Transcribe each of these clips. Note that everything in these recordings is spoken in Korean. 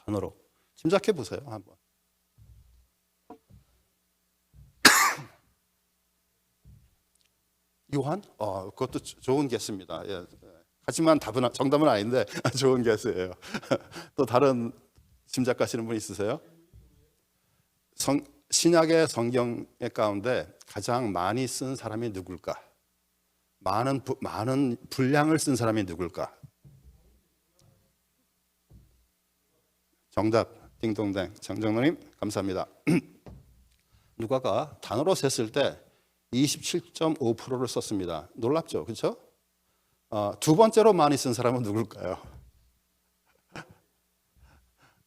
단어로 짐작해 보세요 한번. 요한? 그것도 좋은 개수입니다. 예. 하지만 정답은 아닌데 좋은 개수예요. 또 다른 짐작하시는 분 있으세요? 신약의 성경 가운데 가장 많이 쓴 사람이 누굴까? 많은 분량을 쓴 사람이 누굴까? 정답, 딩동댕. 정정로님 감사합니다. 누가가 단어로 셌을 때 27.5%를 썼습니다. 놀랍죠, 그렇죠? 두 번째로 많이 쓴 사람은 누굴까요?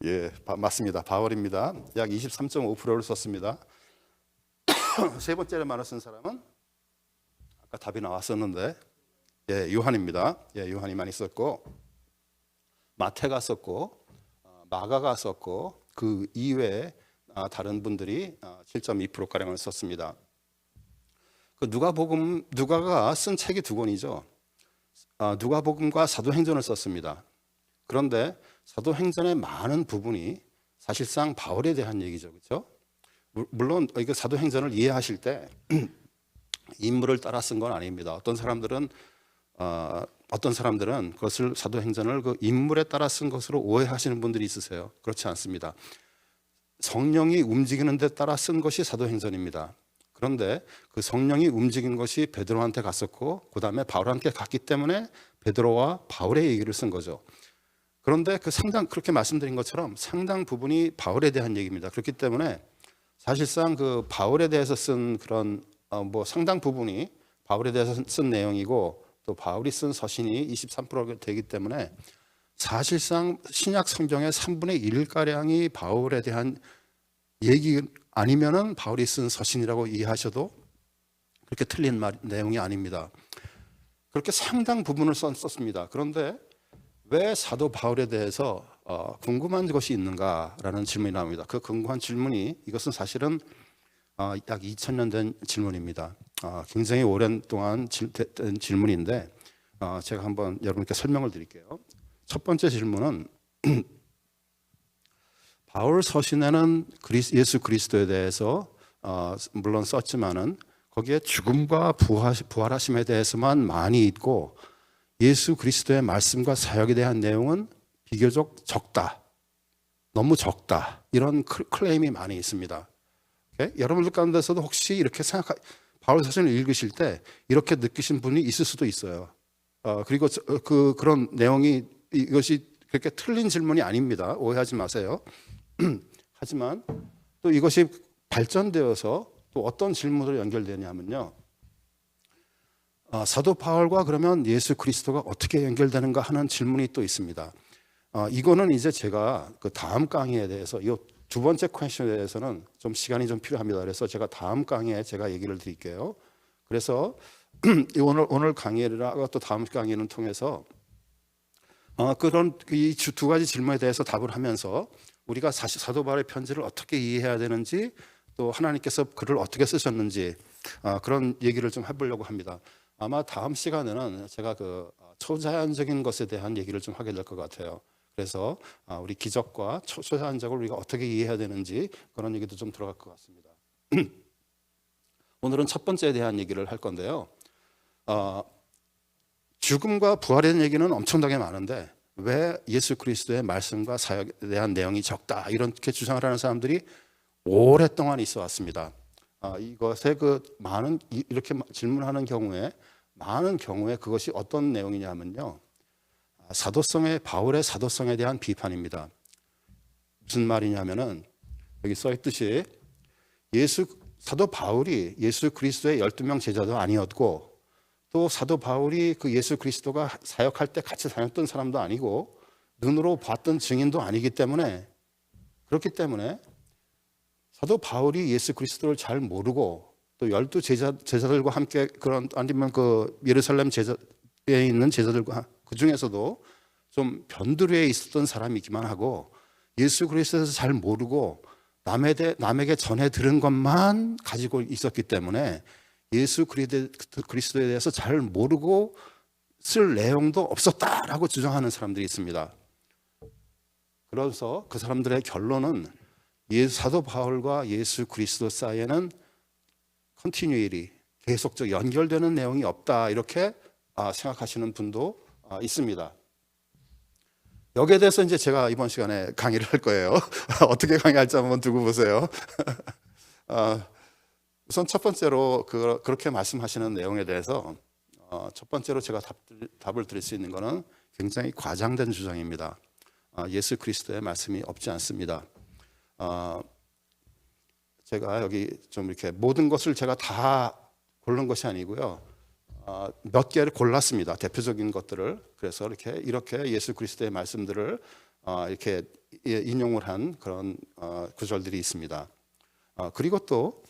예, 맞습니다. 바울입니다. 약 23.5%를 썼습니다. 세 번째로 많이 쓴 사람은 아까 답이 나왔었는데, 예, 요한입니다. 예, 요한이 많이 썼고, 마태가 썼고, 마가가 썼고, 그 이외에 다른 분들이 7.2%가량을 썼습니다. 그 누가가 쓴 책이 두 권이죠. 누가복음과 사도행전을 썼습니다. 그런데 사도행전의 많은 부분이 사실상 바울에 대한 얘기죠, 그렇죠? 물론 이거 사도행전을 이해하실 때 인물을 따라 쓴 건 아닙니다. 어떤 사람들은 그것을 사도행전을 그 인물에 따라 쓴 것으로 오해하시는 분들이 있으세요. 그렇지 않습니다. 성령이 움직이는 데 따라 쓴 것이 사도행전입니다. 그런데 그 성령이 움직인 것이 베드로한테 갔었고 그 다음에 바울한테 갔기 때문에 베드로와 바울의 얘기를 쓴 거죠. 그런데 그렇게 말씀드린 것처럼 상당 부분이 바울에 대한 얘기입니다. 그렇기 때문에 사실상 그 바울에 대해서 쓴 그런 상당 부분이 바울에 대해서 쓴 내용이고 또 바울이 쓴 서신이 23%가 되기 때문에 사실상 신약 성경의 3분의 1가량이 바울에 대한 얘기 아니면은 바울이 쓴 서신이라고 이해하셔도 그렇게 틀린 내용이 아닙니다. 그렇게 상당 부분을 썼습니다. 그런데 왜 사도 바울에 대해서 궁금한 것이 있는가라는 질문이 나옵니다. 그 궁금한 질문이 이것은 사실은 약 2000년 된 질문입니다. 굉장히 오랜 동안 된 질문인데 제가 한번 여러분께 설명을 드릴게요. 첫 번째 질문은 바울 서신에는 예수 그리스도에 대해서 물론 썼지만은 거기에 죽음과 부활하심에 대해서만 많이 있고 예수 그리스도의 말씀과 사역에 대한 내용은 비교적 적다, 너무 적다, 이런 클레임이 많이 있습니다. 오케이? 여러분들 가운데서도 혹시 이렇게 바울 서신을 읽으실 때 이렇게 느끼신 분이 있을 수도 있어요. 그리고 그런 내용이 이것이 그렇게 틀린 질문이 아닙니다. 오해하지 마세요. 하지만 또 이것이 발전되어서 또 어떤 질문으로 연결되냐면요. 사도 바울과 그러면 예수 그리스도가 어떻게 연결되는가 하는 질문이 또 있습니다. 이거는 이제 제가 그 다음 강의에 대해서 이 두 번째 퀘션에 대해서는 좀 시간이 좀 필요합니다. 그래서 제가 다음 강의에 제가 얘기를 드릴게요. 그래서 오늘 강의라고 또 다음 강의는 통해서 그런 이 두 가지 질문에 대해서 답을 하면서 우리가 사도 바울의 편지를 어떻게 이해해야 되는지 또 하나님께서 글을 어떻게 쓰셨는지 그런 얘기를 좀 해보려고 합니다. 아마 다음 시간에는 제가 그 초자연적인 것에 대한 얘기를 좀 하게 될 것 같아요. 그래서 우리 기적과 초자연적을 우리가 어떻게 이해해야 되는지 그런 얘기도 좀 들어갈 것 같습니다. 오늘은 첫 번째에 대한 얘기를 할 건데요. 죽음과 부활에 대한 얘기는 엄청나게 많은데 왜 예수 그리스도의 말씀과 사역에 대한 내용이 적다 이렇게 주장을 하는 사람들이 오랫동안 있어 왔습니다. 이것에 이렇게 질문하는 경우에 많은 경우에 그것이 어떤 내용이냐면요. 바울의 사도성에 대한 비판입니다. 무슨 말이냐면은 여기 써 있듯이 사도 바울이 예수 그리스도의 12명 제자도 아니었고 또 사도 바울이 그 예수 그리스도가 사역할 때 같이 다녔던 사람도 아니고 눈으로 봤던 증인도 아니기 때문에 그렇기 때문에 사도 바울이 예수 그리스도를 잘 모르고 또 12제자들과 함께 아니면 그 예루살렘 제자에 있는 제자들과 그 중에서도 좀 변두리에 있었던 사람이기만 하고 예수 그리스도에서 잘 모르고 남에게 전해 들은 것만 가지고 있었기 때문에 예수 그리스도에 대해서 잘 모르고 쓸 내용도 없었다라고 주장하는 사람들이 있습니다. 그래서 그 사람들의 결론은 사도 바울과 예수 그리스도 사이에는 컨티뉴얼리 계속적 연결되는 내용이 없다, 이렇게 생각하시는 분도 있습니다. 여기에 대해서 이제 제가 이번 시간에 강의를 할 거예요. 어떻게 강의할지 한번 두고 보세요. 우선 첫 번째로 그렇게 말씀하시는 내용에 대해서 첫 번째로 제가 답을 드릴 수 있는 것은 굉장히 과장된 주장입니다. 예수 그리스도의 말씀이 없지 않습니다. 제가 여기 좀 이렇게 모든 것을 제가 다 고른 것이 아니고요. 몇 개를 골랐습니다. 대표적인 것들을. 그래서 이렇게 예수 그리스도의 말씀들을 이렇게 인용을 한 그런 구절들이 있습니다. 그리고 또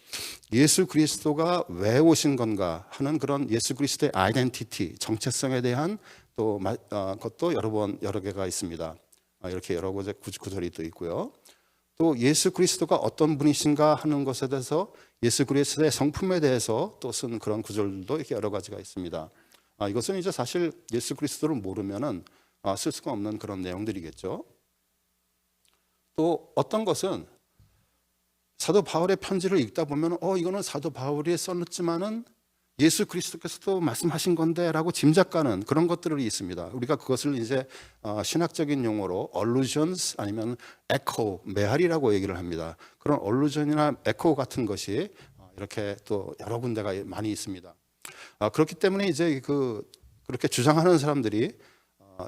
예수 그리스도가 왜 오신 건가 하는 그런 예수 그리스도의 아이덴티티, 정체성에 대한 또 것도 여러 개가 있습니다. 이렇게 여러 구절이 또 있고요. 또 예수 그리스도가 어떤 분이신가 하는 것에 대해서 예수 그리스도의 성품에 대해서 또 쓴 그런 구절도 이렇게 여러 가지가 있습니다. 이것은 이제 사실 예수 그리스도를 모르면은 쓸 수가 없는 그런 내용들이겠죠. 또 어떤 것은 사도 바울의 편지를 읽다 보면 이거는 사도 바울이 썼지만은 예수 그리스도께서도 말씀하신 건데라고 짐작가는 그런 것들이 있습니다. 우리가 그것을 이제 신학적인 용어로 allusions 아니면 echo, 메아리라고 얘기를 합니다. 그런 allusion이나 echo 같은 것이 이렇게 또 여러 군데가 많이 있습니다. 그렇기 때문에 이제 그렇게 주장하는 사람들이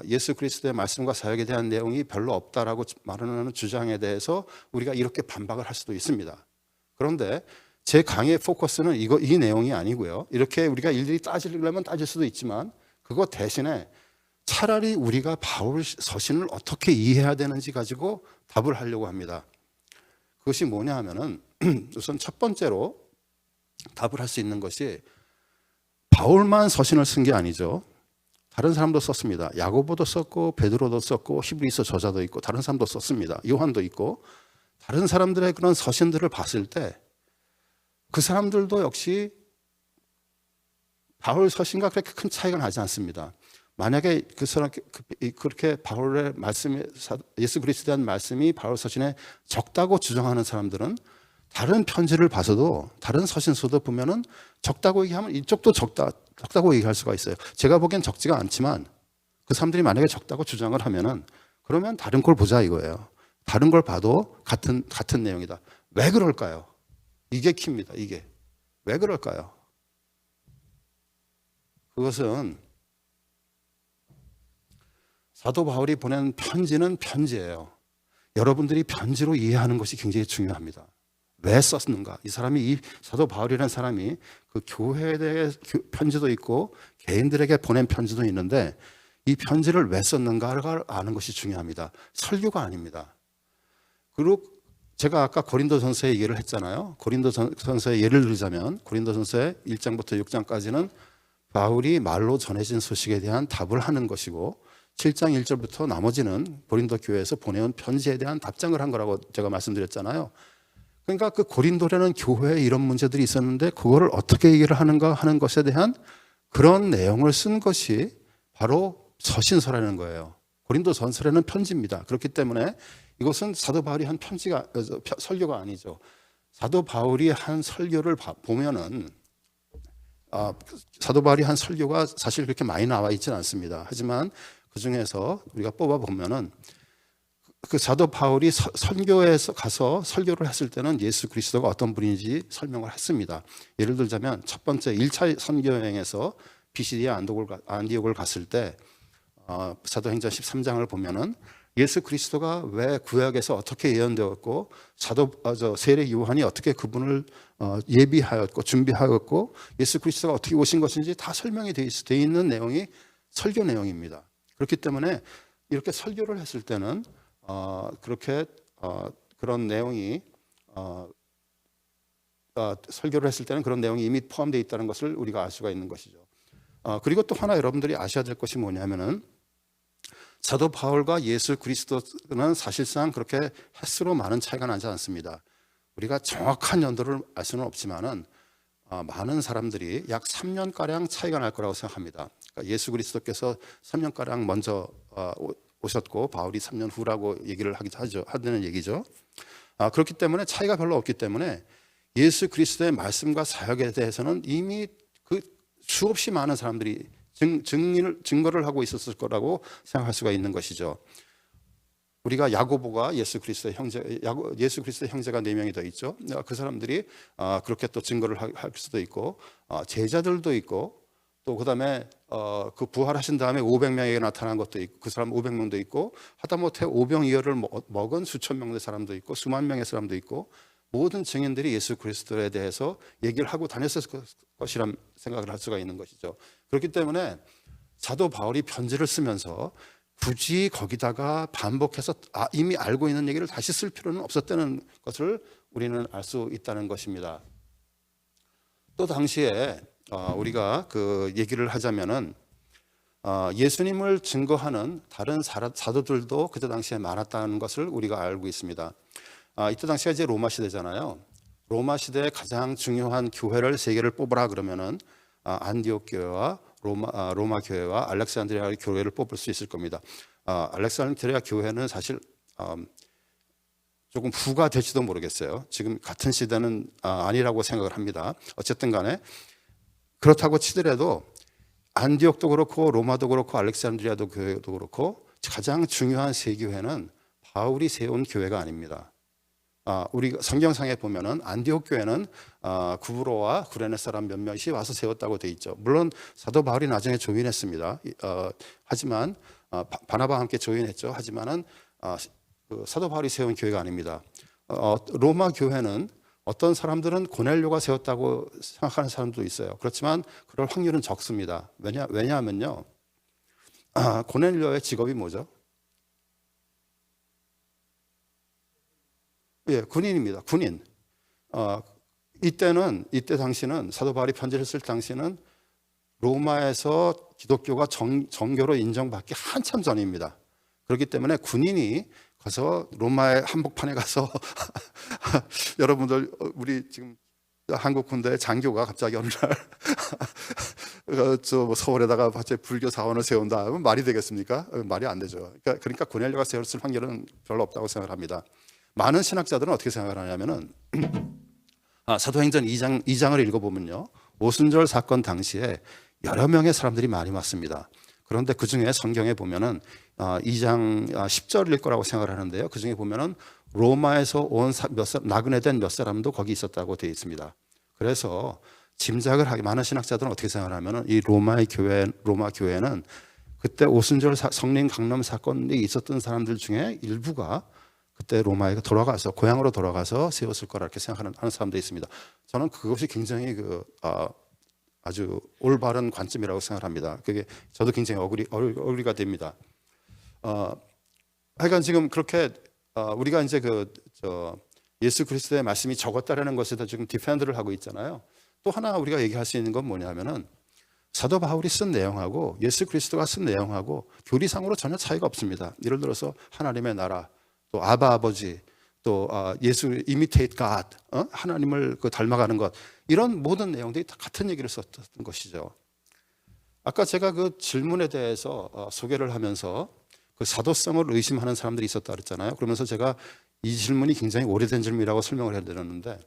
예수 그리스도의 말씀과 사역에 대한 내용이 별로 없다라고 말하는 주장에 대해서 우리가 이렇게 반박을 할 수도 있습니다. 그런데 제 강의의 포커스는 이 내용이 아니고요. 이렇게 우리가 일일이 따지려면 따질 수도 있지만 그거 대신에 차라리 우리가 바울 서신을 어떻게 이해해야 되는지 가지고 답을 하려고 합니다. 그것이 뭐냐 하면은 우선 첫 번째로 답을 할 수 있는 것이 바울만 서신을 쓴 게 아니죠. 다른 사람도 썼습니다. 야고보도 썼고 베드로도 썼고 히브리서 저자도 있고 다른 사람도 썼습니다. 요한도 있고 다른 사람들의 그런 서신들을 봤을 때 그 사람들도 역시 바울 서신과 그렇게 큰 차이가 나지 않습니다. 만약에 그렇게 바울의 말씀이 예수 그리스도에 대한 말씀이 바울 서신에 적다고 주장하는 사람들은 다른 편지를 봐서도 다른 서신서도 보면은 적다고 얘기하면 이쪽도 적다고 얘기할 수가 있어요. 제가 보기엔 적지가 않지만 그 사람들이 만약에 적다고 주장을 하면은 그러면 다른 걸 보자 이거예요. 다른 걸 봐도 같은 내용이다. 왜 그럴까요? 이게 키입니다. 이게 왜 그럴까요? 그것은 사도 바울이 보낸 편지는 편지예요. 여러분들이 편지로 이해하는 것이 굉장히 중요합니다. 왜 썼는가? 이 사도 바울이라는 사람이 그 교회에 대해 편지도 있고 개인들에게 보낸 편지도 있는데 이 편지를 왜 썼는가를 아는 것이 중요합니다. 설교가 아닙니다. 그리고 제가 아까 고린도전서의 얘기를 했잖아요. 고린도전서의 예를 들자면 고린도전서의 1장부터 6장까지는 바울이 말로 전해진 소식에 대한 답을 하는 것이고 7장 1절부터 나머지는 고린도 교회에서 보내온 편지에 대한 답장을 한 거라고 제가 말씀드렸잖아요. 그러니까 그 고린도라는 교회에 이런 문제들이 있었는데 그거를 어떻게 얘기를 하는가 하는 것에 대한 그런 내용을 쓴 것이 바로 서신서라는 거예요. 고린도전서라는 편지입니다. 그렇기 때문에 이것은 사도 바울이 한 설교가 아니죠. 사도 바울이 한 설교를 보면은 사도 바울이 한 설교가 사실 그렇게 많이 나와 있지는 않습니다. 하지만 그 중에서 우리가 뽑아 보면은 그 사도 바울이 선교에서 가서 설교를 했을 때는 예수 그리스도가 어떤 분인지 설명을 했습니다. 예를 들자면 첫 번째 1차 선교 여행에서 비시디아 안디옥을 갔을 때 사도행전 13장을 보면은 예수 그리스도가 왜 구약에서 어떻게 예언되었고 세례 요한이 어떻게 그분을 예비하였고 준비하였고 예수 그리스도가 어떻게 오신 것인지 다 설명이 돼 있는 내용이 설교 내용입니다. 그렇기 때문에 이렇게 설교를 했을 때는 그런 내용이 설교를 했을 때는 그런 내용이 이미 포함되어 있다는 것을 우리가 알 수가 있는 것이죠. 그리고 또 하나 여러분들이 아셔야 될 것이 뭐냐면은 사도 바울과 예수 그리스도는 사실상 그렇게 횟수로 많은 차이가 나지 않습니다. 우리가 정확한 연도를 알 수는 없지만은 많은 사람들이 약 3년가량 차이가 날 거라고 생각합니다. 그러니까 예수 그리스도께서 3년가량 먼저 오셨고 바울이 3년 후라고 얘기를 하기도 하죠. 하는 얘기죠. 그렇기 때문에 차이가 별로 없기 때문에 예수 그리스도의 말씀과 사역에 대해서는 이미 그 수없이 많은 사람들이 증거를 하고 있었을 거라고 생각할 수가 있는 것이죠. 우리가 야고보가 예수 그리스도의 형제가 4명이 더 있죠. 그 사람들이 그렇게 또 증거를 할 수도 있고, 제자들도 있고, 또 그다음에 그 부활하신 다음에 500명에게 나타난 것도 있고, 그 사람 500명도 있고, 하다못해 오병이어를 먹은 수천 명의 사람도 있고, 수만 명의 사람도 있고, 모든 증인들이 예수 그리스도에 대해서 얘기를 하고 다녔을 것이란 생각을 할 수가 있는 것이죠. 그렇기 때문에 사도 바울이 편지를 쓰면서 굳이 거기다가 반복해서 이미 알고 있는 얘기를 다시 쓸 필요는 없었다는 것을 우리는 알 수 있다는 것입니다. 또 당시에 우리가 그 얘기를 하자면은 예수님을 증거하는 다른 사도들도 그때 당시에 많았다는 것을 우리가 알고 있습니다. 이때 당시가 이제 로마 시대잖아요. 로마 시대의 가장 중요한 교회를 3개를 뽑으라 그러면은 안디옥 교회와 로마 교회와 알렉산드리아 교회를 뽑을 수 있을 겁니다. 알렉산드리아 교회는 사실 조금 후가 될지도 모르겠어요. 지금 같은 시대는 아니라고 생각을 합니다. 어쨌든 간에 그렇다고 치더라도 안디옥도 그렇고 로마도 그렇고 알렉산드리아도 교회도 그렇고 가장 중요한 3교회는 바울이 세운 교회가 아닙니다. 우리 성경상에 보면은 안디옥 교회는 구브로와 구레네 사람 몇몇이 와서 세웠다고 돼 있죠. 물론 사도 바울이 나중에 조인했습니다. 하지만 바나바와 함께 조인했죠. 하지만은 그 사도 바울이 세운 교회가 아닙니다. 로마 교회는 어떤 사람들은 고넬료가 세웠다고 생각하는 사람도 있어요. 그렇지만 그럴 확률은 적습니다. 왜냐하면요, 고넬료의 직업이 뭐죠? 예, 군인입니다. 군인. 이때 당시는 사도 바울이 편지를 쓸 당시는 로마에서 기독교가 정교로 인정받기 한참 전입니다. 그렇기 때문에 군인이 가서 로마의 한복판에 가서 여러분들 우리 지금 한국 군대 장교가 갑자기 어느 날 서울에다가 갑자기 불교 사원을 세운다. 그럼 말이 되겠습니까? 말이 안 되죠. 그러니까 고넬료가 세웠을 확률은 별로 없다고 생각합니다. 많은 신학자들은 어떻게 생각을 하냐면은 사도행전 2장을 읽어보면요, 오순절 사건 당시에 여러 명의 사람들이 많이 왔습니다. 그런데 그 중에 성경에 보면은 2장 10절일 거라고 생각을 하는데요, 그 중에 보면은 로마에서 온 나그네 된 몇 사람도 거기 있었다고 되어 있습니다. 그래서 짐작을 하게 많은 신학자들은 어떻게 생각을 하면은 이 로마 교회는 그때 오순절 성령 강림 사건이 있었던 사람들 중에 일부가 그때 로마에 돌아가서 고향으로 돌아가서 세웠을 거라 이렇게 생각하는 사람도 있습니다. 저는 그것이 굉장히 아주 올바른 관점이라고 생각합니다. 그게 저도 굉장히 어그리가 됩니다. 하여간 지금 그렇게 우리가 이제 예수 그리스도의 말씀이 적었다라는 것에서 지금 디펜드를 하고 있잖아요. 또 하나 우리가 얘기할 수 있는 건 뭐냐면은 사도 바울이 쓴 내용하고 예수 그리스도가 쓴 내용하고 교리상으로 전혀 차이가 없습니다. 예를 들어서 하나님의 나라, 또 아바 아버지, 또 예수 imitate God, 하나님을 닮아가는 것, 이런 모든 내용들이 다 같은 얘기를 썼던 것이죠. 아까 제가 그 질문에 대해서 소개를 하면서 그 사도성을 의심하는 사람들이 있었다 그랬잖아요. 그러면서 제가 이 질문이 굉장히 오래된 질문이라고 설명을 해드렸는데,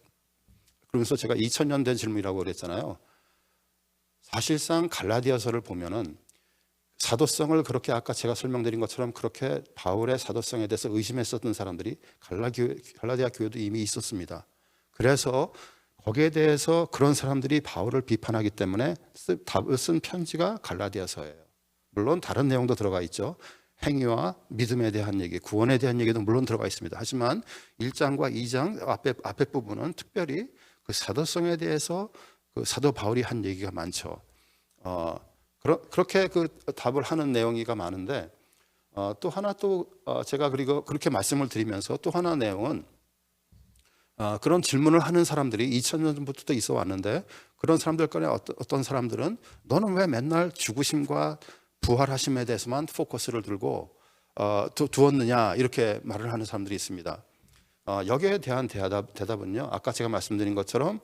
그러면서 제가 2000년 된 질문이라고 그랬잖아요. 사실상 갈라디아서를 보면은 사도성을 그렇게 아까 제가 설명드린 것처럼 그렇게 바울의 사도성에 대해서 의심했었던 사람들이 갈라디아 교회도 이미 있었습니다. 그래서 거기에 대해서 그런 사람들이 바울을 비판하기 때문에 답을 쓴 편지가 갈라디아서예요. 물론 다른 내용도 들어가 있죠. 행위와 믿음에 대한 얘기, 구원에 대한 얘기도 물론 들어가 있습니다. 하지만 1장과 2장 앞에 부분은 특별히 그 사도성에 대해서 그 사도 바울이 한 얘기가 많죠. 그렇게 그 답을 하는 내용이가 많은데, 또 하나 제가 그리고 그렇게 말씀을 드리면서 또 하나 내용은 그런 질문을 하는 사람들이 2000년 전부터 있어 왔는데, 그런 사람들 간에 어떤 사람들은 너는 왜 맨날 죽으심과 부활하심에 대해서만 포커스를 들고 두었느냐, 이렇게 말을 하는 사람들이 있습니다. 여기에 대한 대답은요, 아까 제가 말씀드린 것처럼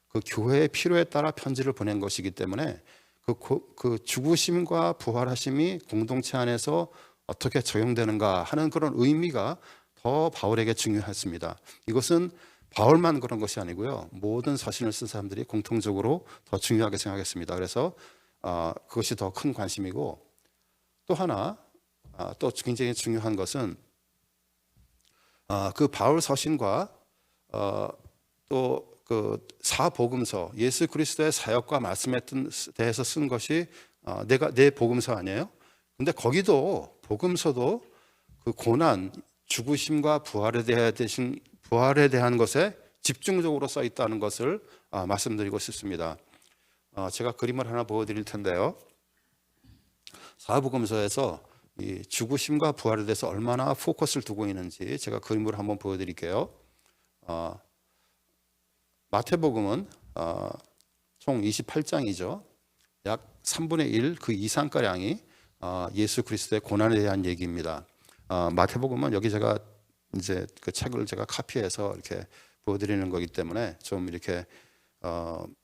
그 교회의 필요에 따라 편지를 보낸 것이기 때문에 그 죽으심과 부활하심이 공동체 안에서 어떻게 적용되는가 하는 그런 의미가 더 바울에게 중요했습니다. 이것은 바울만 그런 것이 아니고요, 모든 서신을 쓴 사람들이 공통적으로 더 중요하게 생각했습니다. 그래서 그것이 더 큰 관심이고, 또 하나 또 굉장히 중요한 것은 그 바울 서신과 또 그 사복음서, 예수 그리스도의 사역과 말씀에 대해서 쓴 것이 내 복음서 아니에요? 근데 거기도 복음서도 그 고난, 죽으심과 부활에 대한 것에 집중적으로 써 있다는 것을 말씀드리고 싶습니다. 제가 그림을 하나 보여드릴 텐데요. 사복음서에서 이 죽으심과 부활에 대해서 얼마나 포커스를 두고 있는지 제가 그림으로 한번 보여드릴게요. 마태복음은 총 28장이죠. 약 3분의 1 그 이상가량이 예수 그리스도의 고난에 대한 얘기입니다. 마태복음은 여기 제가 이제 그 책을 제가 카피해서 이렇게 보여드리는 거기 때문에 좀 이렇게 좀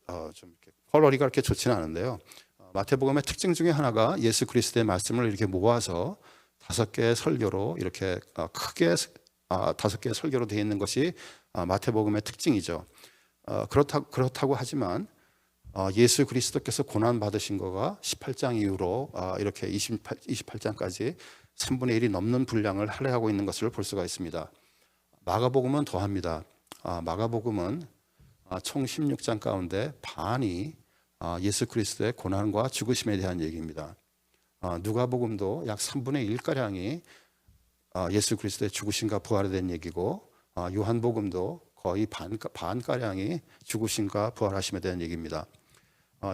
이렇게 컬러리가 그렇게 좋지는 않은데요. 마태복음의 특징 중에 하나가 예수 그리스도의 말씀을 이렇게 모아서 5개의 설교로 이렇게 크게 5개의 설교로 되어 있는 것이 마태복음의 특징이죠. 그렇다고 하지만 예수 그리스도께서 고난 받으신 거가 18장 이후로 이렇게 28장까지 3분의 1이 넘는 분량을 할애하고 있는 것을 볼 수가 있습니다. 마가복음은 더합니다. 마가복음은 총 16장 가운데 반이 예수 그리스도의 고난과 죽으심에 대한 얘기입니다. 누가복음도 약 3분의 1가량이 예수 그리스도의 죽으심과 부활에 대한 얘기고, 요한복음도 거의 반가량이 죽으심과 부활하심에 대한 얘기입니다.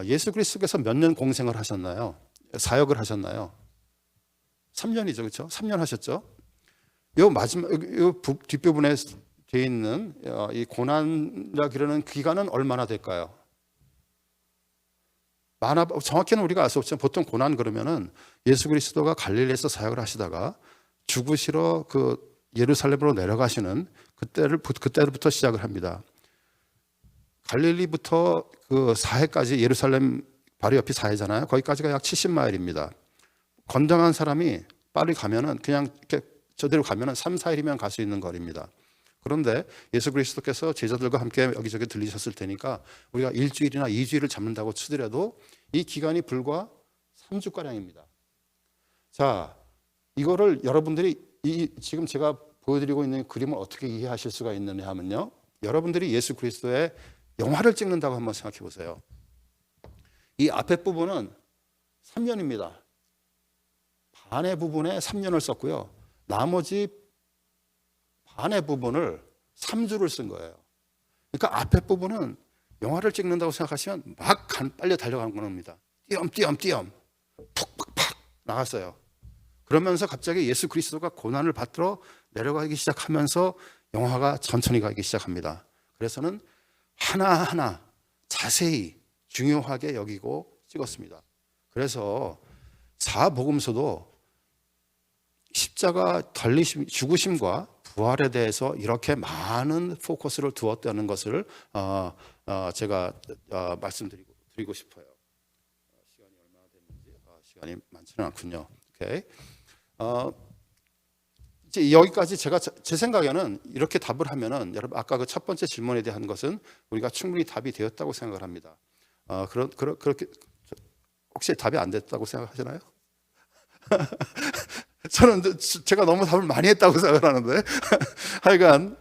예수 그리스도께서 몇 년 공생을 하셨나요? 사역을 하셨나요? 3년이죠, 그렇죠? 3년 하셨죠. 요 마지막 요 뒷부분에 되어 있는 이 고난이라 그러는 기간은 얼마나 될까요? 정확히는 우리가 알 수 없지만 보통 고난 그러면은 예수 그리스도가 갈릴리에서 사역을 하시다가 죽으시러 그 예루살렘으로 내려가시는 그때부터 시작을 합니다. 갈릴리부터 그 사해까지, 예루살렘 바로 옆이 사해잖아요. 거기까지가 약 70마일입니다. 건강한 사람이 빨리 가면은 그냥 이렇게 저대로 가면은 3, 4일이면 갈 수 있는 거리입니다. 그런데 예수 그리스도께서 제자들과 함께 여기저기 들리셨을 테니까 우리가 1주일이나 2주일을 잡는다고 치더라도 이 기간이 불과 3주가량입니다. 자, 이거를 여러분들이 지금 제가 보여드리고 있는 그림을 어떻게 이해하실 수가 있느냐 하면요, 여러분들이 예수 그리스도의 영화를 찍는다고 한번 생각해 보세요. 이 앞에 부분은 3년입니다. 반의 부분에 3년을 썼고요, 나머지 반의 부분을 3주를 쓴 거예요. 그러니까 앞에 부분은 영화를 찍는다고 생각하시면 막 빨려 달려가는 겁니다. 띄엄띄엄 푹팍팍 나갔어요. 그러면서 갑자기 예수 그리스도가 고난을 받들어 내려가기 시작하면서 영화가 천천히 가기 시작합니다. 그래서는 하나하나 자세히 중요하게 여기고 찍었습니다. 그래서 사복음서도 십자가 죽으심과 부활에 대해서 이렇게 많은 포커스를 두었다는 것을 제가 말씀드리고 싶어요. 시간이 얼마나 됐는지 시간이 많지는 않군요. 오케이. 이제 여기까지 제가 제 생각에는 이렇게 답을 하면은, 여러분 아까 그 첫 번째 질문에 대한 것은 우리가 충분히 답이 되었다고 생각을 합니다. 그렇게 혹시 답이 안 됐다고 생각하시나요? 저는 제가 너무 답을 많이 했다고 생각을 하는데 하여간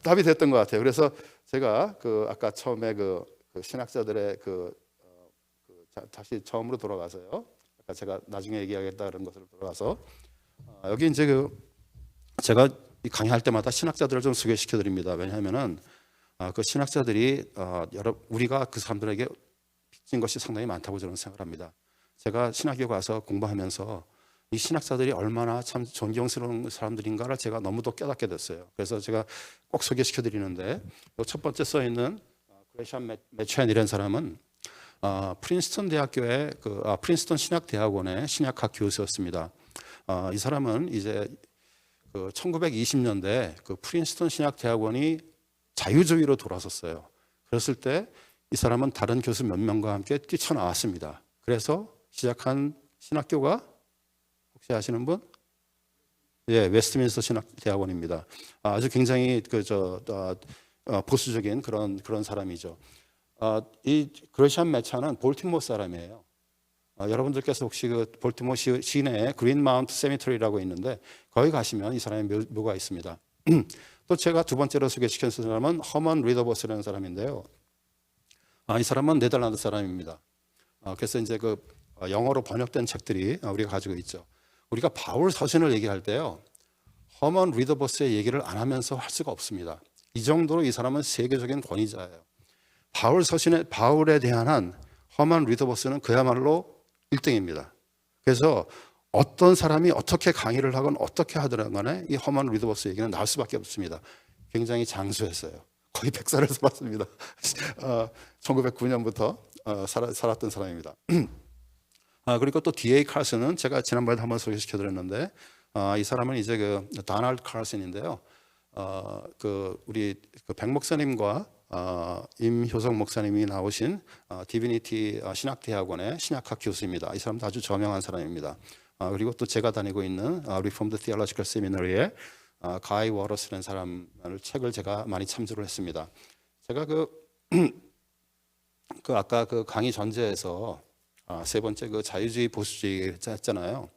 답이 됐던 것 같아요. 그래서 제가 아까 처음에 그 신학자들의 다시 처음으로 돌아가서요. 아까 제가 나중에 얘기하겠다는 것으로 돌아가서 여기 이제 제가 강의할 때마다 신학자들을 좀 소개시켜 드립니다. 왜냐하면은 그 신학자들이 우리가 그 사람들에게 빚진 것이 상당히 많다고 저는 생각합니다. 제가 신학교에 가서 공부하면서 이 신학자들이 얼마나 참 존경스러운 사람들인가를 제가 너무도 깨닫게 됐어요. 그래서 제가 꼭 소개시켜 드리는데, 첫 번째 써 있는 그레시안 매첸이라는 사람은 프린스턴 대학교의 프린스턴 신학대학원의 신약학 교수였습니다. 이 사람은 이제 1920년대 그 프린스턴 신학대학원이 자유주의로 돌아섰어요. 그랬을 때 이 사람은 다른 교수 몇 명과 함께 뛰쳐나왔습니다. 그래서 시작한 신학교가 혹시 아시는 분? 예, 웨스트민스터 신학대학원입니다. 아주 굉장히 보수적인 그런 사람이죠. 이 그레시안 매차는 볼티모어 사람이에요. 여러분들께서 혹시 그 볼티모어 시내에 그린 마운트 세미터리라고 있는데 거기 가시면 이 사람의 묘가 있습니다. 또 제가 두 번째로 소개시킨 사람은 허먼 리더버스라는 사람인데요. 이 사람은 네덜란드 사람입니다. 그래서 이제 그 영어로 번역된 책들이 우리가 가지고 있죠. 우리가 바울 서신을 얘기할 때요, 허먼 리더버스의 얘기를 안 하면서 할 수가 없습니다. 이 정도로 이 사람은 세계적인 권위자예요. 바울에 대한 한 허먼 리더버스는 그야말로 1등입니다. 그래서 어떤 사람이 어떻게 강의를 하건 어떻게 하더라도 간에 이 허먼 리더버스 얘기는 나올 수밖에 없습니다. 굉장히 장수했어요. 거의 100살을 살았습니다. 1909년부터 살았던 사람입니다. 그리고 또 D.A. 칼슨은 제가 지난번에 한번 소개시켜드렸는데 이 사람은 이제 그 도널드 칼슨인데요. 우리 백 목사님과 임효성 목사님이 나오신 디비니티 신학대학원의 신학학 교수입니다. 이 사람도 아주 저명한 사람입니다. 그리고 또 제가 다니고 있는 리폼드 티올로지컬 세미너리의 가이 워러스라는 사람의 책을 제가 많이 참조를 했습니다. 제가 아까 그 강의 전제에서 세 번째 그 자유주의 보수주의 했잖아요.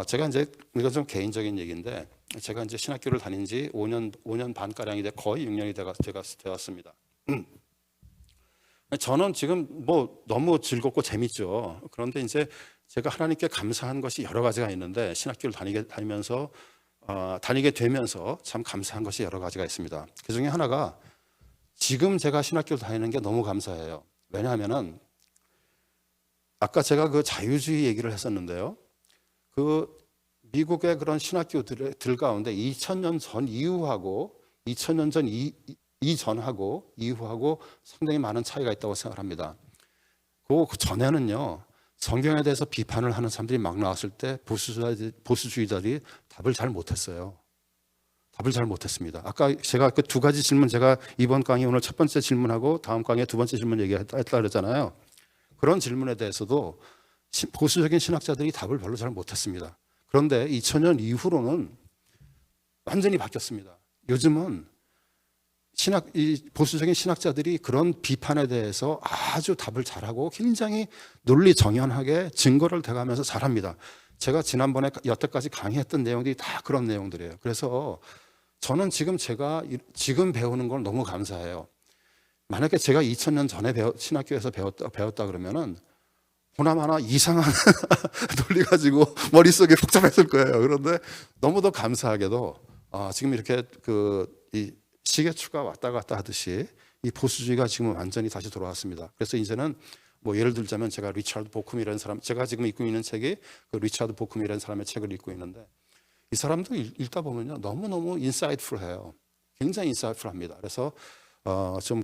제가 이제 이건 좀 개인적인 얘기인데 제가 이제 신학교를 다닌 지 5년 반 가량이 돼 거의 6년이 되었습니다. 저는 지금 뭐 너무 즐겁고 재밌죠. 그런데 이제 제가 하나님께 감사한 것이 여러 가지가 있는데 신학교를 다니게 되면서 참 감사한 것이 여러 가지가 있습니다. 그 중에 하나가 지금 제가 신학교를 다니는 게 너무 감사해요. 왜냐하면은 아까 제가 그 자유주의 얘기를 했었는데요. 그 미국의 그런 신학교들 가운데 2000년 전 이후하고 2000년 전 이전하고 이후하고 상당히 많은 차이가 있다고 생각합니다. 그 전에는요. 성경에 대해서 비판을 하는 사람들이 막 나왔을 때 보수주의자들이 답을 잘 못했어요. 답을 잘 못했습니다. 아까 제가 그 두 가지 질문 제가 이번 강의 오늘 첫 번째 질문하고 다음 강의 두 번째 질문 얘기했다 그랬잖아요. 그런 질문에 대해서도 보수적인 신학자들이 답을 별로 잘 못했습니다. 그런데 2000년 이후로는 완전히 바뀌었습니다. 요즘은 이 보수적인 신학자들이 그런 비판에 대해서 아주 답을 잘하고 굉장히 논리 정연하게 증거를 대가면서 잘합니다. 제가 지난번에 여태까지 강의했던 내용들이 다 그런 내용들이에요. 그래서 저는 제가 지금 배우는 걸 너무 감사해요. 만약에 제가 2000년 전에 신학교에서 배웠다 그러면은 보나마나 이상한 논리 가지고 머릿속에 복잡했을 거예요. 그런데 너무도 감사하게도 지금 이렇게 이 시계추가 왔다 갔다 하듯이 이 보수주의가 지금 완전히 다시 돌아왔습니다. 그래서 이제는 뭐 예를 들자면 제가 리차드 보쿰이라는 사람, 제가 지금 읽고 있는 책이 그 리차드 보쿰이라는 사람의 책을 읽고 있는데 이 사람도 읽다 보면요 너무너무 인사이트풀해요. 굉장히 인사이트풀합니다. 그래서 좀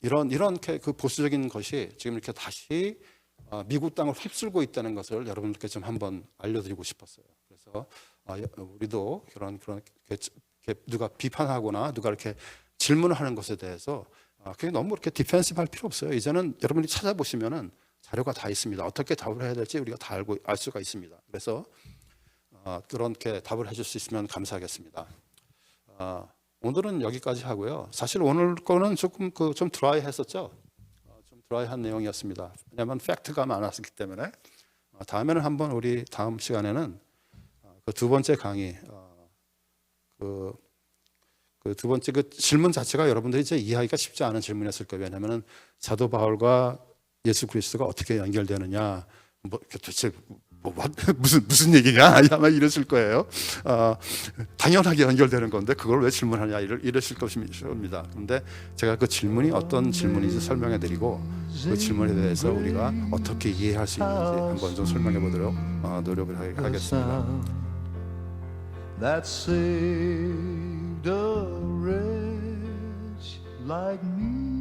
이런 그 보수적인 것이 지금 이렇게 다시 미국 땅을 휩쓸고 있다는 것을 여러분들께 좀 한번 알려드리고 싶었어요. 그래서 우리도 그런 누가 비판하거나 누가 이렇게 질문을 하는 것에 대해서 그게 너무 이렇게 디펜시브할 필요 없어요. 이제는 여러분이 찾아보시면은 자료가 다 있습니다. 어떻게 답을 해야 될지 우리가 다 알 수가 있습니다. 그래서 그렇게 답을 해줄 수 있으면 감사하겠습니다. 오늘은 여기까지 하고요. 사실 오늘 거는 조금 좀 드라이했었죠. 좀 드라이한 내용이었습니다. 왜냐하면 팩트가 많았기 때문에 다음에는 한번 우리 다음 시간에는 그 두 번째 강의 그 두 번째 그 질문 자체가 여러분들이 이제 이해하기가 쉽지 않은 질문이었을 거예요. 왜냐하면 사도 바울과 예수 그리스도가 어떻게 연결되느냐, 뭐 도대체 무슨 얘기냐 아마 이러실 거예요. 당연하게 연결되는 건데 그걸 왜 질문하냐 이러실 것입니다. 그런데 제가 그 질문이 어떤 질문인지 설명해드리고 그 질문에 대해서 우리가 어떻게 이해할 수 있는지 한번 좀 설명해 보도록 노력을 하겠습니다. That saved a wretch like me.